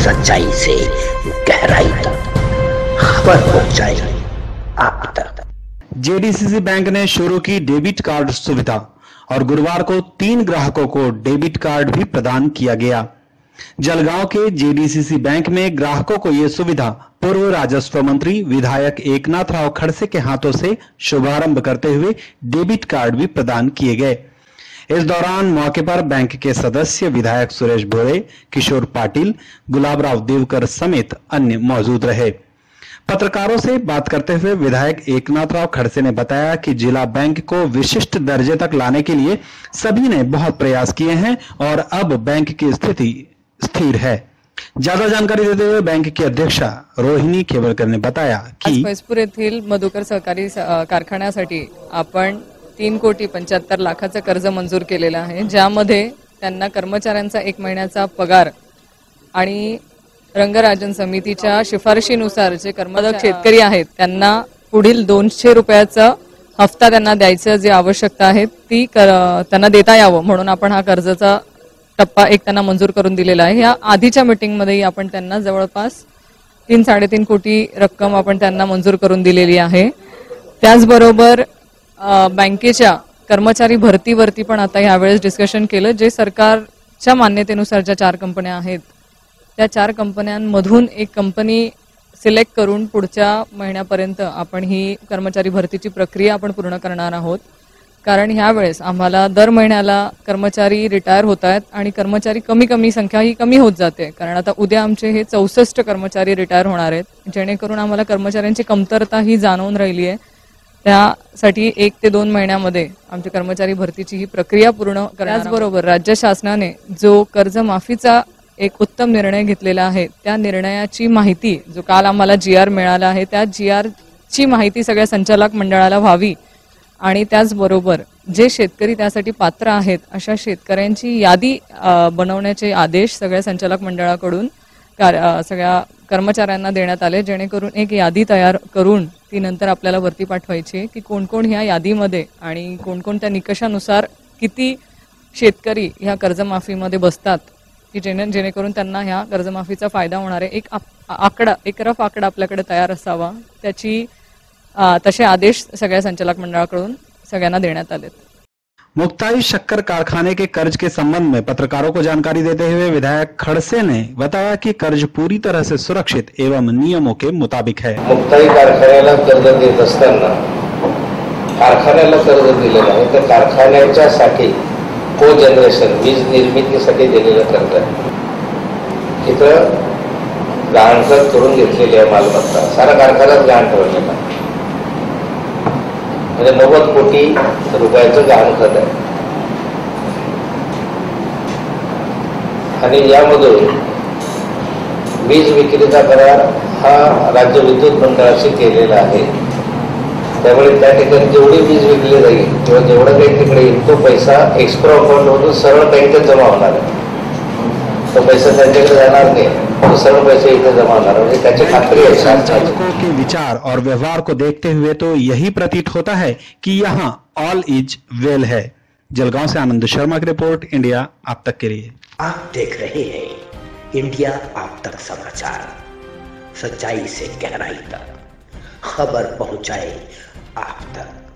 सच्चाई से गहराई तक खबर पहुंचाए आप तक। जेडीसीसी बैंक ने शुरू की डेबिट कार्ड सुविधा और गुरुवार को 3 ग्राहकों को डेबिट कार्ड भी प्रदान किया गया। जलगांव के जेडीसीसी बैंक में ग्राहकों को यह सुविधा पूर्व राजस्व मंत्री विधायक एकनाथ राव खड़से के हाथों से शुभारंभ करते हुए डेबिट कार्ड भी प्रदान किए गए। इस दौरान मौके पर बैंक के सदस्य विधायक सुरेश भोरे, किशोर पाटिल, गुलाबराव देवकर समेत अन्य मौजूद रहे। पत्रकारों से बात करते हुए विधायक एकनाथ राव खड़से ने बताया कि जिला बैंक को विशिष्ट दर्जे तक लाने के लिए सभी ने बहुत प्रयास किए हैं और अब बैंक की स्थिति स्थिर है। ज्यादा जानकारी देते हुए बैंक की अध्यक्षा रोहिणी केवलकर ने बताया की फैजपूर येथील मधुकर सहकारी कारखान्यासाठी आपण 3,75,00,000चं कर्ज मंजूर केलेलं आहे, ज्यामध्ये त्यांना कर्मचाऱ्यांचा 1 महिन्याचा पगार आणि रंगराजन समितीच्या शिफारशीनुसार जे कर्मचारी शेतकरी आहेत त्यांना पुढील 200 रुपयाचा हप्ता त्यांना द्यायचं जे आवश्यकता आहे ती त्यांना देता यावं म्हणून आपण हा कर्जाचा टप्पा 1 त्यांना मंजूर करून दिलेला आहे। या आधीच्या मीटिंगमध्ये आपण त्यांना जवळपास 3-3.5 कोटी रक्कम आपण त्यांना मंजूर करून दिलेली आहे। त्याचबरोबर बँकेच्या कर्मचारी भरतीवरती पण आता यावेळेस डिस्कशन केलं। जे सरकारच्या मान्यतेनुसार ज्या 4 कंपन्या आहेत त्या 4 कंपन्यांमधून एक कंपनी सिलेक्ट करून पुढच्या महिन्यापर्यंत आपण ही कर्मचारी भरतीची प्रक्रिया आपण पूर्ण करणार आहोत। कारण ह्या वेळेस आम्हाला दर महिन्याला कर्मचारी रिटायर होत आहेत आणि कर्मचारी कमी संख्या ही कमी होत जाते। कारण आता उद्या आमचे हे 64 कर्मचारी रिटायर होणार आहेत, जेणेकरून आम्हाला कर्मचाऱ्यांची कमतरता ही जाणवून राहिली आहे। त्यासाठी 1 ते 2 महिन्यामध्ये आमची कर्मचारी भरतीची ही प्रक्रिया पूर्ण करण्याबरोबर राज्य शासनाने जो कर्ज माफीचा एक उत्तम निर्णय घेतलेला आहे त्या निर्णयाची माहिती जो काल आम्हाला जीआर मिळाला आहे त्या जीआर ची माहिती सगळ्या संचालक मंडळाला व्हावी आणि त्याचबरोबर जे शेतकरी त्यासाठी पात्र आहेत अशा शेतकऱ्यांची यादी बनवण्याचे आदेश सगळ्या संचालक मंडळाकडून सगळ्या कर्मचाऱ्यांना देण्यात आले, जेणेकरून एक यादी तयार करून ती नंतर आपल्याला वरती पाठवायची की कोण कोण ह्या यादीमध्ये आणि कोणकोणत्या निकषानुसार किती शेतकरी ह्या कर्जमाफीमध्ये बसतात की जेणेकरून त्यांना ह्या कर्जमाफीचा फायदा होणार आहे। एक रफ आकडा आपल्याकडे तयार असावा, त्याची तसे आदेश सगळ्या संचालक मंडळाकडून सगळ्यांना देण्यात आले। मुक्ताई शक्कर कारखाने के कर्ज के संबंध में पत्रकारों को जानकारी देते हुए विधायक खड़से ने बताया कि कर्ज पूरी तरह से सुरक्षित एवं नियमों के मुताबिक है। मुक्ताई कारखान्याला कर्ज देत असताना कारखान्याला कर्ज दिलेलं आहे तर कारखान्याच्यासाठी को जनरेशन वीज निर्मितीसाठी दिलेलं कर्ज आहे। तिथं गहाणखत करून घेतलेली आहे मालमत्ता, सारा कारखानाच गहाण ठेवलेला आहे, म्हणजे 90 कोटी रुपयाचं गहाणखत आहे। आणि यामधून वीज विक्रीचा करार हा राज्य विद्युत मंडळाशी केलेला आहे। त्यामुळे त्या ठिकाणी जेवढी वीज विकली जाईल किंवा जेवढं काही तिकडे येईल तो पैसा एक्सप्रो अकाउंटमधून सरळ बँकेत जमा होणार आहे। तो पैसा त्यांच्याकडे जाणार नाही, तो सरळ पैसे इथे जमा होणार म्हणजे त्याची खात्री आहे। संचालकों के विचार और व्यवहार को देखते हुए तो यही प्रतीत होता है कि यहाँ ऑल इज वेल है। जलगांव से आनंद शर्मा की रिपोर्ट, इंडिया आप तक के लिए। आप देख रहे हैं इंडिया आप तक समाचार, सच्चाई से गहराई तक खबर पहुंचाए आप तक।